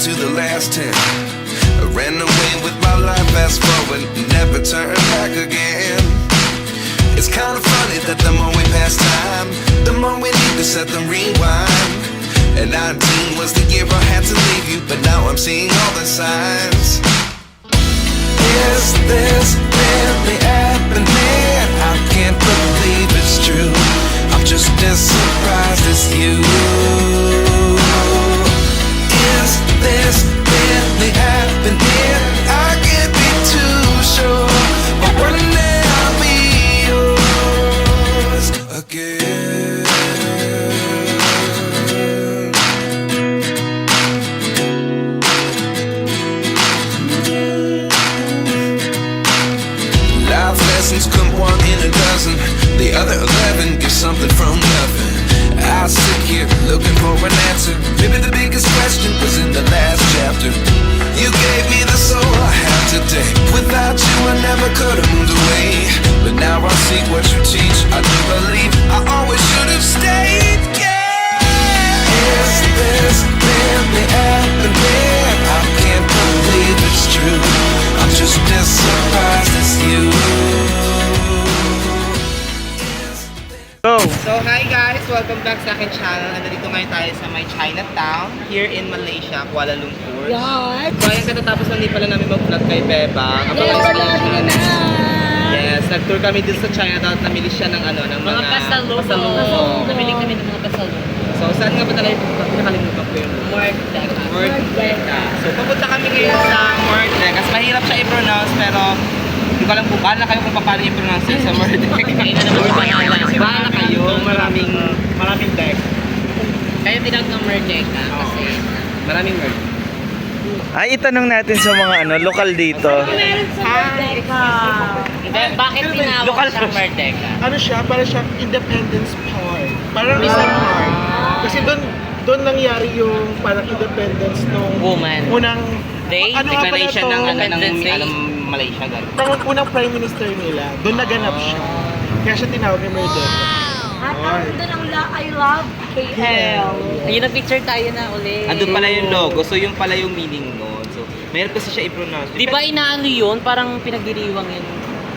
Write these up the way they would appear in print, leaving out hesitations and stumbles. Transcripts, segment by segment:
to the last 10. I ran away with my life, fast forward, never turn back again. It's kind of funny that the more we pass time, the more we need to set the rewind. And 19 was the year I had to leave you, but now I'm seeing all the signs. Is this really happening? I can't believe it's true. I'm just as surprised as you. Is this really happening? I can't be too sure, but one day I'll be yours again. Life lessons come one in a dozen. The other 11 give something from nothing. I sit here looking for an answer. Maybe the biggest question was in the last chapter. You gave me the soul I have today. Without you I never could have moved away. But now I see what you teach. I do believe I always should have stayed. Yeah. Is this really happening? I can't believe it's true. I'm just as surprised as you. So hi guys! Welcome back sa akin channel. Nandito ngayon tayo sa may Chinatown here in Malaysia, Kuala Lumpur. Yes! So ayun, katatapos lang din pala namin mag-vlog kay Beba. Yes, nag-tour kami dun sa Chinatown at namili siya ng ano, ng mga pasalubong. Namili kami ng mga pasalubong. So saan nga ba talaga yung pinakalimutan ko yung Merdeka. So papunta kami ngayon sa Merdeka. Kasi mahirap siya i-pronounce pero hindi ko alam kung bahala kayo kung paano i-pronounce yun sa Merdeka. Bahala kayo, maraming deck. Kaya tinag ng Merdeka kasi Maraming word. Ay, itanong natin sa mga lokal dito. meron sa Merdeka. Bakit tinawag siya Merdeka? Ano siya, para siyang Independence Park. Parang isang park. Kasi doon nangyari yung parang independence nung Woman. unang Day? Declaration ng Independence Day. Malaysia ganun. Parang unang prime minister nila. Doon naganap siya. Kaya siya tinawag ni Merdeka. At ang ganda ng I love KL. Ayun, nag-picture tayo na ulit. Andun pala yung logo, so yung pala yung meaning nun. So, mahirap kasi siya i-pronounce. Di ba inaano yun? Parang pinagdiriwang yun.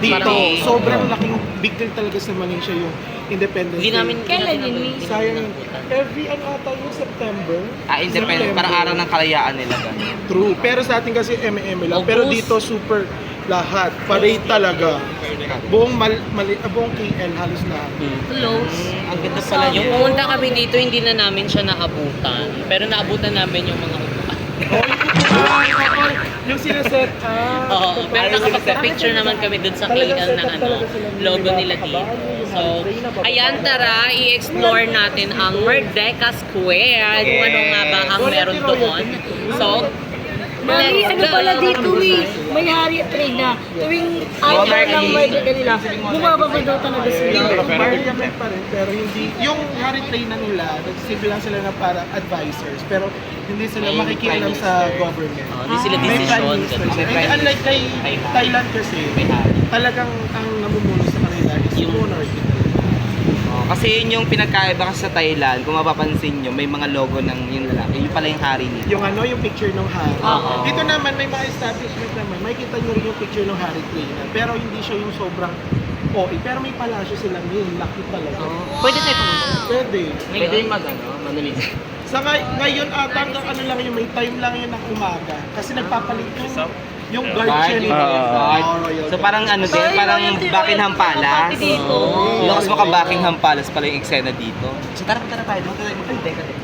Dito, Parang- sobrang laking big deal talaga sa Malaysia yung independence. Hindi Day. namin Kailan yun, Lee? Sayang, every ata yung September. Independent, parang araw ng kalayaan nila ganun. True. Pero sa atin kasi MM lang. Pero August. dito super lahat. Parade talaga. Buong buong KL halos lahat. Close. Ang ganda pala Yung yun. pumunta kami dito, hindi na namin siya naabutan. Pero naabutan namin yung mga upuan. Yung sinaset, Oo, pero nakapag-picture naman kami dun sa KL ng logo nila dito. So, ayan, tara, i-explore natin ang Merdeka Square. Kung ano nga ba ang meron doon. So, Mami, ano pala dito may hari at train na tuwing after ng Merdeka nila, bumababa daw talaga sila. parliament pa rin, pero hindi, yung hari train na nila, nagsisilbi lang sila na para advisors, pero hindi sila makikialam sa government. Hindi sila May prime decision. minister ganun. sila. And unlike kay Thailand kasi, talagang ang namumuno sa kanila is yung monarchy. Kasi yun yung pinagkaiba kasi sa Thailand, kung mapapansin nyo, may mga logo ng yung lalaki. Yung pala yung hari nila. Yung picture ng hari. Oo. Dito naman, may mga establishment naman, makikita nyo rin yung picture ng hari train. Pero hindi siya yung sobrang OA. Pero may palasyo sila ngayon, laki talaga. Pwede tayo pumunta. Pwede. Pwede yung manulis. Sa ngayon ata, hanggang ano lang yun, may time lang yun ng umaga. Kasi nagpapalit yung guard siya nila. So parang ano din, parang Buckingham Palace. Lakas mo ka Buckingham Palace pala yung eksena dito. So tara tayo, mag-Merdeka din.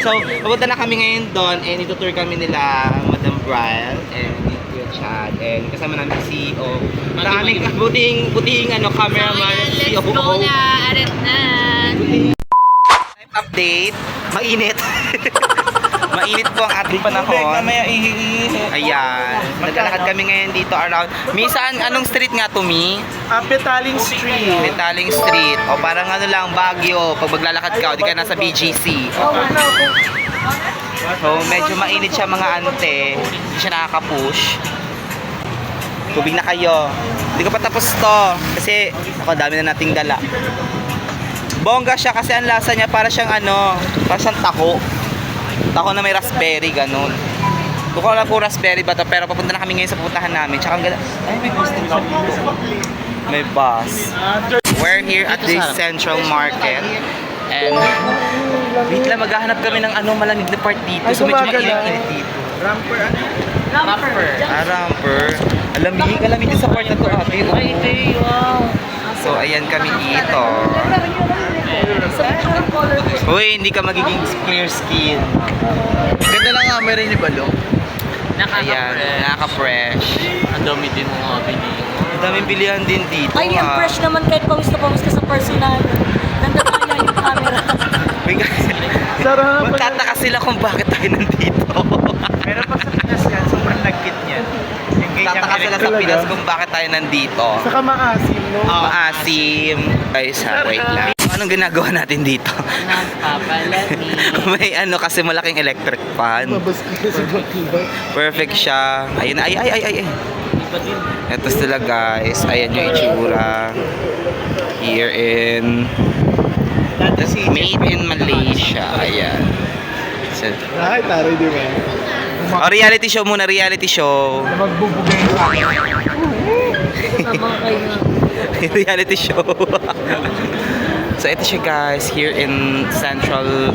So, papunta na kami ngayon doon and itutour kami nila Madam Brian and Kuya Chad and kasama namin si CEO. Maraming buting cameraman si CEO. Let's go na! Aret na! Update, mainit. Mainit po ang ating panahon. Ayan. Naglalakad kami ngayon dito around. Saan? Anong street nga to, Mi? Petaling Street. Metaling Street. O parang ano lang, Baguio. Pag maglalakad ka, o di ka nasa BGC. So, medyo mainit siya mga ante. Hindi siya nakaka-push. Tubig na kayo. Hindi ko pa tapos to. Kasi, ako, dami na nating dala. Bongga siya kasi ang lasa niya para siyang para siyang taho. Taho na may raspberry, ganun. Doon ko lang po raspberry ba to, pero papunta na kami ngayon sa pupuntahan namin. Tsaka ang ganda. Ay, may bus din dito. May bus. We're here at the Central Market. And wait lang, maghahanap kami ng malamig na part dito. So medyo mainit-init dito. Ramper ano? Ramper. Alamig din sa part na to, ate. Wow. So ayan kami dito. Uy, hindi ka magiging clear skin. Ganda lang nga, meron ni Balong. Ayan, nakaka-fresh. Ang dami din mga bilihan. Ang daming bilihan din dito. Ay, ang fresh naman kahit pawis ka sa personal. Nandamaya yung camera. Uy, Sarap. magtataka sila kung bakit tayo nandito. Pero pag sa Pinas yan, sobrang lagkit niyan. Yung ganyang Tataka sila sa Pinas kung bakit tayo nandito. Saka maasim, no? Maasim. Guys, wait lang. Anong ginagawa natin dito? Nagpapalami. May kasi malaking electric fan. Mabas ka sa bakla. Perfect siya. Ayun, ay. Iba din. Ito sila guys. Ayan yung itsura. Here in... Made in Malaysia. Ayan. So, Ay, taray, di ba? reality show muna, reality show. Magbubugay sa akin. Sama kayo na. Reality show. So ito siya guys, here in Central,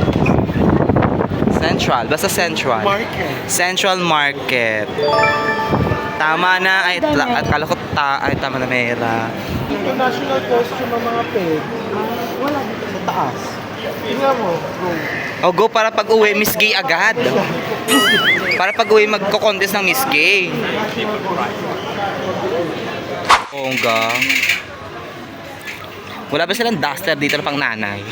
basta Central. Market. Central Market. Tama na, ay, kala ko tama na Mera. International costume ng mga peg. Wala dito sa taas. Tingnan mo, bro. O go para pag uwi, Miss Gay agad. Para pag uwi, magko-contest ng Miss Gay. Bongga. Wala ba silang duster dito na pang nanay?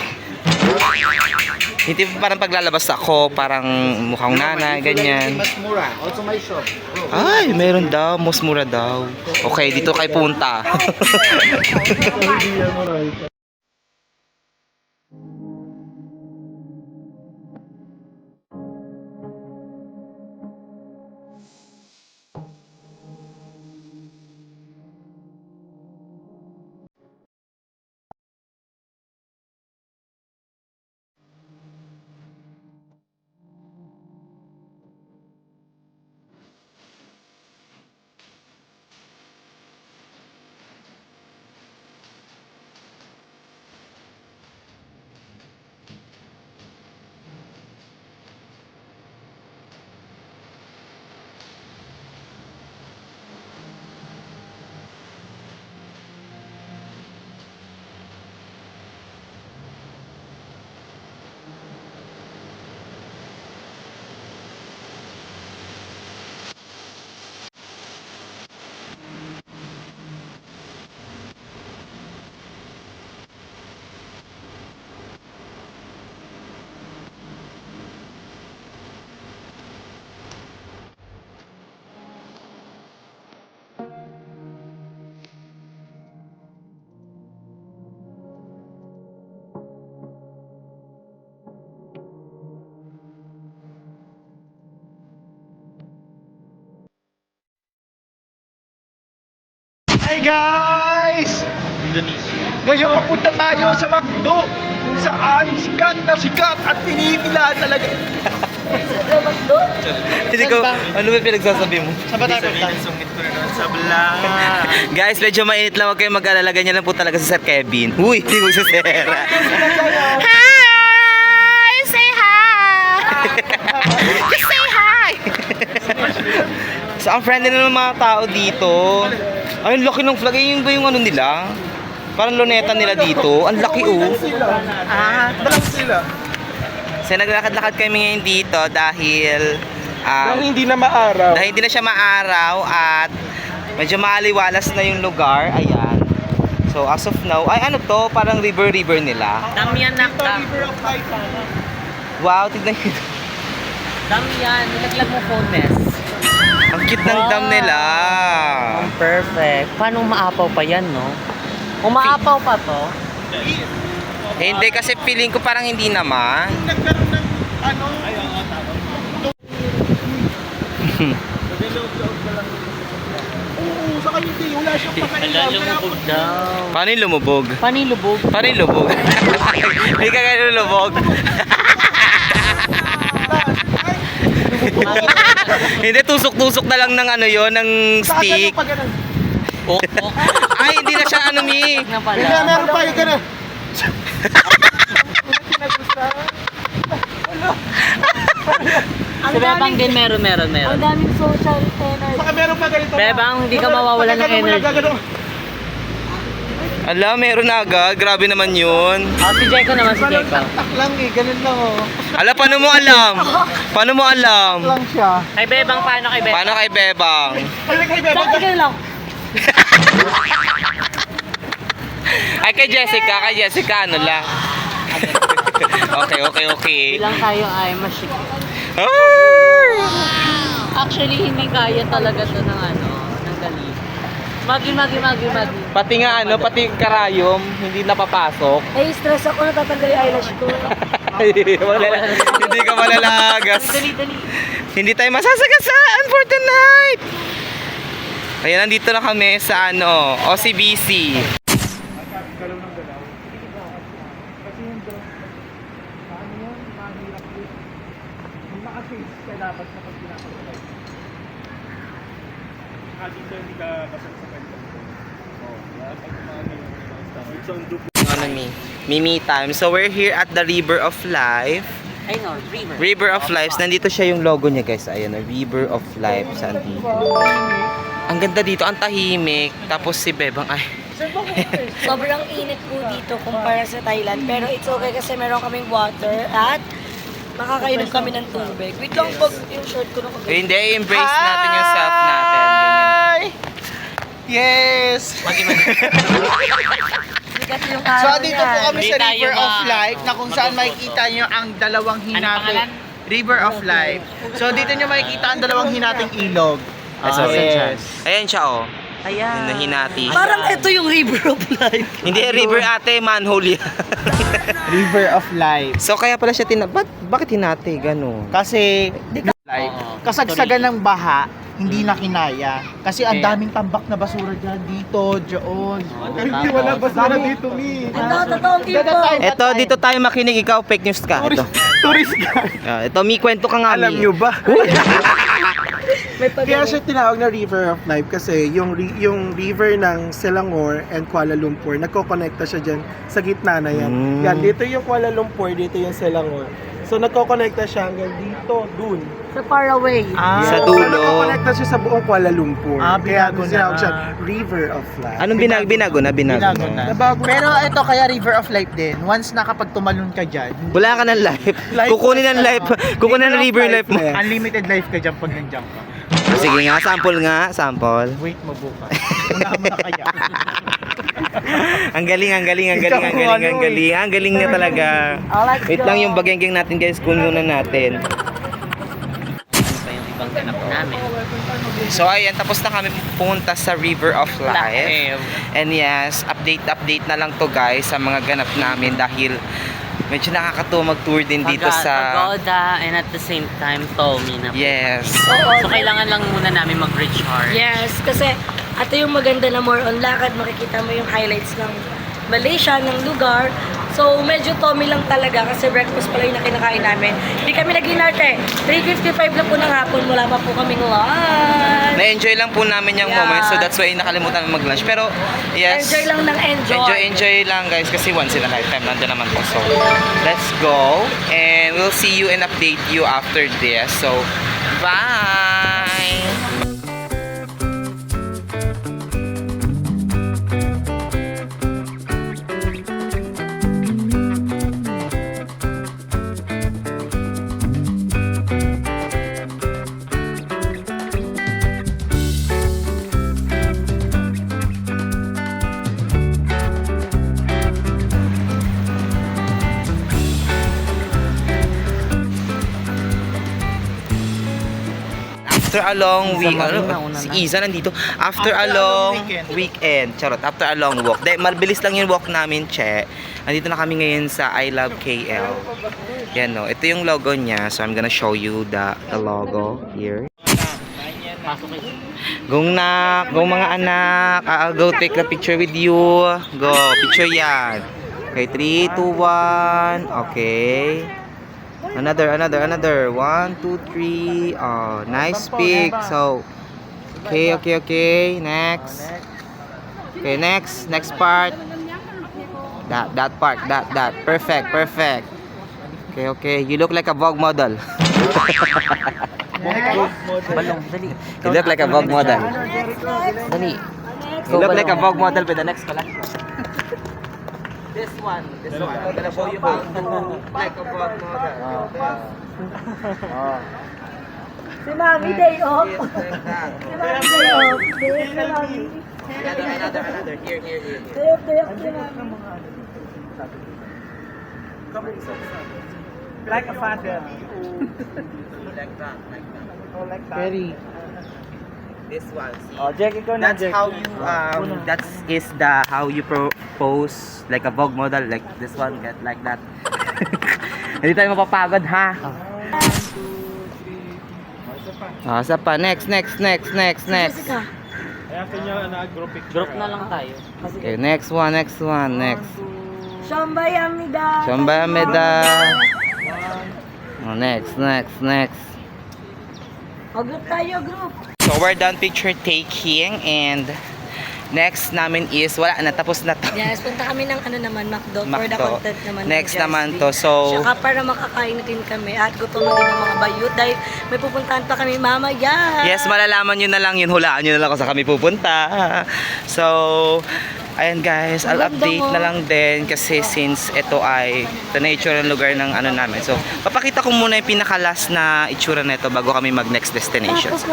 Hindi parang paglalabas ako, parang mukhang nanay, ganyan. Mas mura. Also my shop. Bro. Ay, meron daw, mas mura daw. Okay, dito kayo punta. Hindi yan mo right. Hey guys! Ngayon papunta tayo sa McDo kung saan sikat at pinipila talaga. Hindi ko, ano ba pinagsasabi mo? Saan ba tayo punta? Sungit ko na naman sa bla. Guys, medyo mainit lang, huwag kayong mag-alala. Ganyan lang po talaga si Sir Kevin. Uy, hindi ko si Sarah. Hi! Say hi! Just say hi! So, ang friendly na ng mga tao dito. Ay, ang laki ng flag. Ayun ba yung ano nila? Parang luneta nila dito. Ang laki oh. Dalang sila. So, naglakad-lakad kami ngayon dito dahil... Dahil hindi na maaraw. dahil hindi na siya maaraw at medyo maaliwalas na yung lugar. Ayan. So, as of now, ay ano to? Parang river nila. Damian na ka. River of Paitana. Wow, tignan nyo. Damian, nilaglag mo phone nest. Ang cute ng dam nila. Perfect. Paano maapaw pa yan, no? Umaapaw pa to? Eh, hindi, kasi feeling ko parang hindi naman. Nagkaroon ng ano? Oo, sa kanya hindi. Wala siyang pakailan. lumubog daw. Paano yung lumubog? Paano yung lubog? Paano yung lubog? Hindi ka ganun lumubog. Hindi, tusok-tusok na lang ng ano yon ng stick. Pag ganun. Oh, oh. Ay, hindi na siya ano, Mi. Na pala. Kaya meron pa yung ganun. Si Bebang din meron. Ang daming social energy. Saka meron pa ganito. Bebang, hindi ka mawawalan ng energy. Ala, meron na agad. Grabe naman yun. Oh, si Jeko naman, si Jeko. Tak lang eh, ganun lang oh. Ala, paano mo alam? Paano mo alam? Lang siya. Kay Bebang, paano kay Bebang? Paano kay Bebang? Ay, kay Bebang. Bakit ganun lang? Ay, kay Jessica, ano lang. Okay. Bilang tayo ay masyik. Ah! Actually, hindi kaya talaga to ng ano, ng dali. Magi. Pati nga ano, pati karayom, hindi napapasok. Eh, stress ako, natatanggal yung eyelash ko. Hindi ka malalagas. Dali. Hindi tayo masasagasaan for tonight. Kaya nandito na kami sa ano, OCBC. Ano, me time. So we're here at the River of Life. Ay no, River. River of Life. Nandito siya yung logo niya, guys. Ayan, River of Life. Saan dito? Ang ganda dito, ang tahimik. Tapos si Bebang, ay. Sobrang init po dito kumpara sa Thailand. Pero it's okay kasi meron kaming water at makakainom kami ng tubig. Wait lang, pag yung short ko na kagabi. Hindi, embrace natin yung self natin. Ganyan. Yes! Sikat yung So, araw dito po niyan. kami sa Hindi River tayo of Life na kung saan mag-uusap. makikita nyo ang dalawang pangalan? hinating River of Life. So, dito nyo makikita ang dalawang hinating ilog. So, Yes. Ayan siya, oh. Ayan. Hinati. Parang ito yung River of Life. Hindi, river ate, manhole yan. River of Life. So, kaya pala siya bakit hinati? Gano'n. Kasi, Oo. kasagsagan ng baha, hindi na kinaya. Kasi ang Kaya- daming tambak na basura dyan, dito, dyan. Hindi, wala basura dito, Mi. Ito, totoong info. Eto, dito tayo makinig. Ikaw, fake news ka. Ito. Tourist guide. Ito, Mi, kwento ka nga, Mi. ba? May Kaya siya tinawag na River of Life kasi yung river ng Selangor and Kuala Lumpur, nagko-connecta siya dyan sa gitna na yan. Mm. Yan, dito yung Kuala Lumpur, dito yung Selangor. So nagko-connecta siya hanggang dito, dun. Sa far away. Sa dulo. So, nagko-connecta siya sa buong Kuala Lumpur. Kaya binago na. tinawag siya River of Life. Anong binago na? Nabago. Pero ito kaya River of Life din. Once na kapag tumalon ka dyan, Wala ka ng life. Kukunin ng life. Kukunin ng river life mo. unlimited life ka dyan pag nandiyan ka. Sige nga, sample. Wait mo bukas. Una mo na kaya. Ang galing. Ang galing na talaga. Wait lang yung bagenggeng natin, guys. Kunin muna natin. Ano pa yung ibang ganap namin? So ayan, tapos na kami pumunta sa River of Life. And yes, update na lang to, guys, sa mga ganap namin dahil medyo nakakatuwa mag-tour din dito sa... Pagoda and at the same time, Tommy na. Yes. So, kailangan lang muna namin mag-recharge. Yes, kasi ito yung maganda na more on lakad. Makikita mo yung highlights ng Malaysia, ng lugar. So, medyo Tommy lang talaga kasi breakfast pala yung kinakain namin. Hindi kami nag-inarte. 3:55 lang po ng hapon. Wala pa po kaming lunch. Na-enjoy lang po namin yung Yeah. moment. So that's why nakalimutan namin mag-lunch. Pero yes. Enjoy lang ng enjoy. Enjoy lang, guys, kasi once in a lifetime nandun naman po. So let's go and we'll see you and update you after this. So bye. After a long week, si Iza nandito. After a long weekend. Charot, after a long walk. Dahil mabilis lang yung walk namin, che. Nandito na kami ngayon sa I Love KL. Yan, no. Ito yung logo niya. So I'm gonna show you the logo here. Go mga anak. I'll go take a picture with you. Go, picture yan. Okay, 3, 2, 1. Okay. Another. 1, 2, 3. Oh, nice pick. So, okay. Next. Okay, next part. That part. Perfect. Okay. You look like a Vogue model. You look like a Vogue model. You look like a Vogue model with the next collection. This one. I'm gonna show you how to like a Vogue model. Si Mami, day off. Yes, like that. Si Mami, day off. Day off na Mami. Another. Here. Day off si Mami. Like a father. Like that. Oh, like that. Very. This one. See? Oh, Jack, ikaw na, That's Jack. how you how you pose like a Vogue model, like this one, get like that. Hindi tayo mapapagod, ha? Isa pa. Next. Jessica. After nyo group picture. Group na lang tayo. Okay, next one. Shombayamida. Oh, next. O, group tayo, group. So we're done picture taking, and next namin is tapos na to. Yes, punta kami ng McDo for the McDo. content naman. ni Next Jessie. naman to, so Saka para makakain din kami at gutom na din ng mga bayot dahil may pupuntahan pa kami mamaya. yes, malalaman nyo na lang yun, hulaan nyo na lang kung saan kami pupunta. So, ayan guys, I'll Ang ganda update mo. na lang din kasi since ito ay the nature ng lugar ng namin. So, papakita ko muna yung pinaka-last na itsura nito bago kami mag next destination. Tapos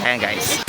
Ayan guys.